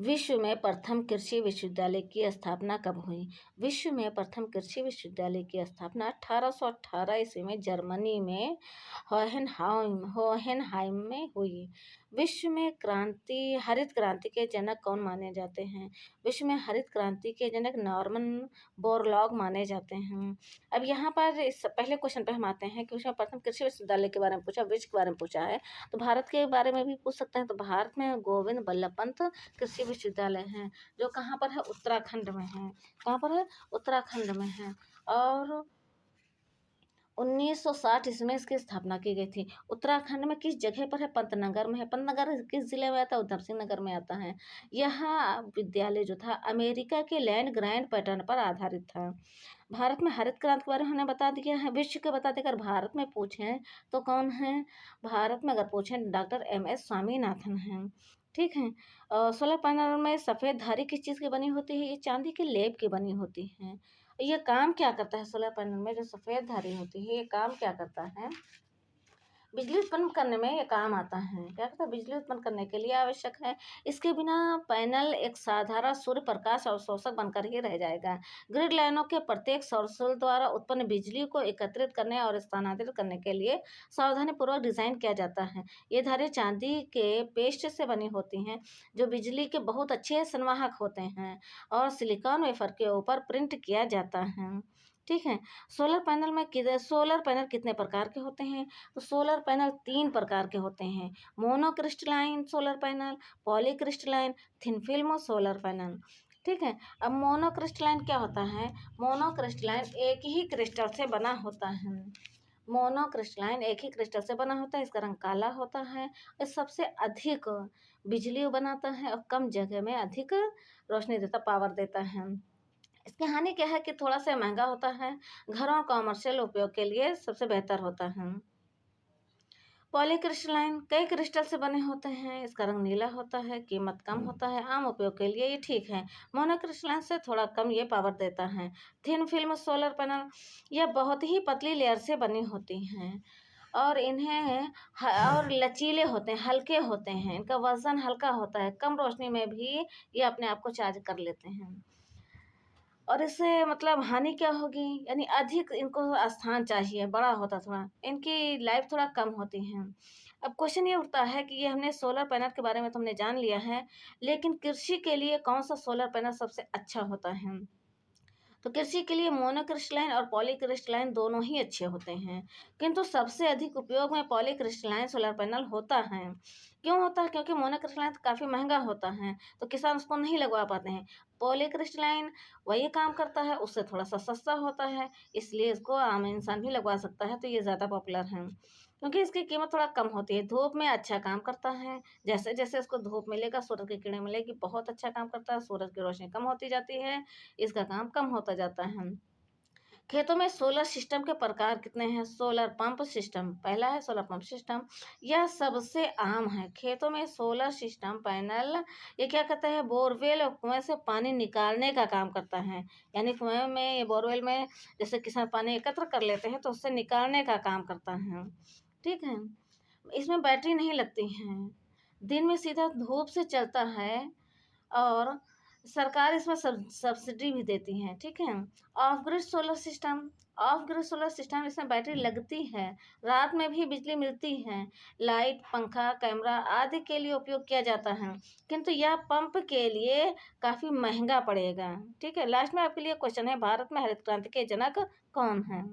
विश्व में प्रथम कृषि विश्वविद्यालय की स्थापना कब हुई? विश्व में प्रथम कृषि विश्वविद्यालय की स्थापना 1818 ईस्वी में जर्मनी में होहेनहाइम में हुई। विश्व में हरित क्रांति के जनक कौन माने जाते हैं? विश्व में हरित क्रांति के जनक नॉर्मन बोरलॉग माने जाते हैं। अब यहाँ पर इस पहले क्वेश्चन पे हम आते हैं कि विश्व में प्रथम कृषि विश्वविद्यालय के बारे में पूछा, विश्व के बारे में पूछा है, तो भारत के बारे में भी पूछ सकते हैं। तो भारत में गोविंद बल्लभ पंत कृषि विश्वविद्यालय है, जो कहाँ पर है? उत्तराखंड में है। कहाँ पर है? उत्तराखंड में है। और 1960 ईस्वी में इसकी स्थापना की गई थी। उत्तराखंड में किस जगह पर है? पंतनगर में है। पंतनगर किस जिले में आता है? उधम सिंह नगर में आता है। यह विद्यालय जो था अमेरिका के लैंड ग्रांट पैटर्न पर आधारित था। भारत में हरित क्रांति के बारे में हमने बता दिया है। विश्व के बता दें, अगर भारत में पूछें तो कौन है? भारत में अगर पूछें डॉक्टर MS स्वामीनाथन हैं। ठीक है। सोलर पैनल में सफ़ेद धारी किस चीज़ की बनी होती है? ये चांदी के लेप की बनी होती है। ये काम क्या करता है? सोलर पैनल में जो सफ़ेद धारी होती है, ये काम क्या करता है? बिजली उत्पन्न करने में ये काम आता है। क्या कहता है? बिजली उत्पन्न करने के लिए आवश्यक है। इसके बिना पैनल एक साधारण सूर्य प्रकाश अवशोषक बनकर ही रह जाएगा। ग्रिड लाइनों के प्रत्येक सौर सेल द्वारा उत्पन्न बिजली को एकत्रित करने और स्थानांतरित करने के लिए सावधानीपूर्वक डिज़ाइन किया जाता है। ये धारे चांदी के पेस्ट से बनी होती हैं, जो बिजली के बहुत अच्छे संवाहक होते हैं, और सिलिकॉन वेफर के ऊपर प्रिंट किया जाता है। ठीक है। सोलर पैनल कितने प्रकार के होते हैं? तो सोलर पैनल 3 प्रकार के होते हैं। Monocrystalline solar panel, polycrystalline, thin film solar panel. ठीक है। अब मोनोक्रिस्टलाइन क्या होता है? मोनोक्रिस्टलाइन एक ही क्रिस्टल से बना होता है। मोनोक्रिस्टलाइन एक ही क्रिस्टल से बना होता है। इसका रंग काला होता है। ये सबसे अधिक बिजली बनाता है और कम जगह में अधिक रोशनी देता, पावर देता है। इसकी हानि क्या है कि थोड़ा सा महंगा होता है। घरों और कॉमर्शियल उपयोग के लिए सबसे बेहतर होता है। पॉलीक्रिस्टलाइन कई क्रिस्टल से बने होते हैं। इसका रंग नीला होता है, कीमत कम होता है, आम उपयोग के लिए ये ठीक है। मोनोक्रिस्टलाइन से थोड़ा कम ये पावर देता है। थिन फिल्म सोलर पैनल यह बहुत ही पतली लेयर से बनी होती हैं और और लचीले होते हैं, हल्के होते हैं। इनका वजन हल्का होता है, कम रोशनी में भी ये अपने आप को चार्ज कर लेते हैं। और इससे मतलब हानि क्या होगी? यानी अधिक इनको स्थान चाहिए, बड़ा होता थोड़ा, इनकी लाइफ थोड़ा कम होती है। अब क्वेश्चन ये उठता है कि ये हमने सोलर पैनल के बारे में तो हमने जान लिया है, लेकिन कृषि के लिए कौन सा सोलर पैनल सबसे अच्छा होता है? तो कृषि के लिए मोनोक्रिस्टलाइन और पॉलीक्रिस्टलाइन दोनों ही अच्छे होते हैं, किंतु सबसे अधिक उपयोग में पॉलीक्रिस्टलाइन सोलर पैनल होता है। क्यों होता है? क्योंकि मोनोक्रिस्टलाइन काफ़ी महंगा होता है, तो किसान उसको नहीं लगवा पाते हैं। पॉलीक्रिस्टलाइन वही काम करता है, उससे थोड़ा सा सस्ता होता है, इसलिए इसको आम इंसान भी लगवा सकता है, तो ये ज़्यादा पॉपुलर है। क्योंकि इसकी कीमत थोड़ा कम होती है, धूप में अच्छा काम करता है। जैसे जैसे इसको धूप मिलेगा, सूरज की किरणें मिलेगी, बहुत अच्छा काम करता है। सूरज की रोशनी कम होती जाती है, इसका काम कम होता जाता है। खेतों में सोलर सिस्टम के प्रकार कितने हैं? सोलर पंप सिस्टम पहला है, सोलर पंप सिस्टम यह सबसे आम है। खेतों में सोलर सिस्टम पैनल ये क्या करता है? बोरवेल और कुएं से पानी निकालने का काम करता है। यानी कुएं में, ये बोरवेल में जैसे किसान पानी एकत्र कर लेते हैं, तो उससे निकालने का काम करता है। ठीक है। इसमें बैटरी नहीं लगती हैं, दिन में सीधा धूप से चलता है, और सरकार इसमें सब्सिडी भी देती है। ठीक है। ऑफ ग्रिड सोलर सिस्टम इसमें बैटरी लगती है, रात में भी बिजली मिलती है, लाइट, पंखा, कैमरा आदि के लिए उपयोग किया जाता है, किंतु यह पंप के लिए काफ़ी महंगा पड़ेगा। ठीक है। लास्ट में आपके लिए क्वेश्चन है, भारत में हरित क्रांति के जनक कौन है?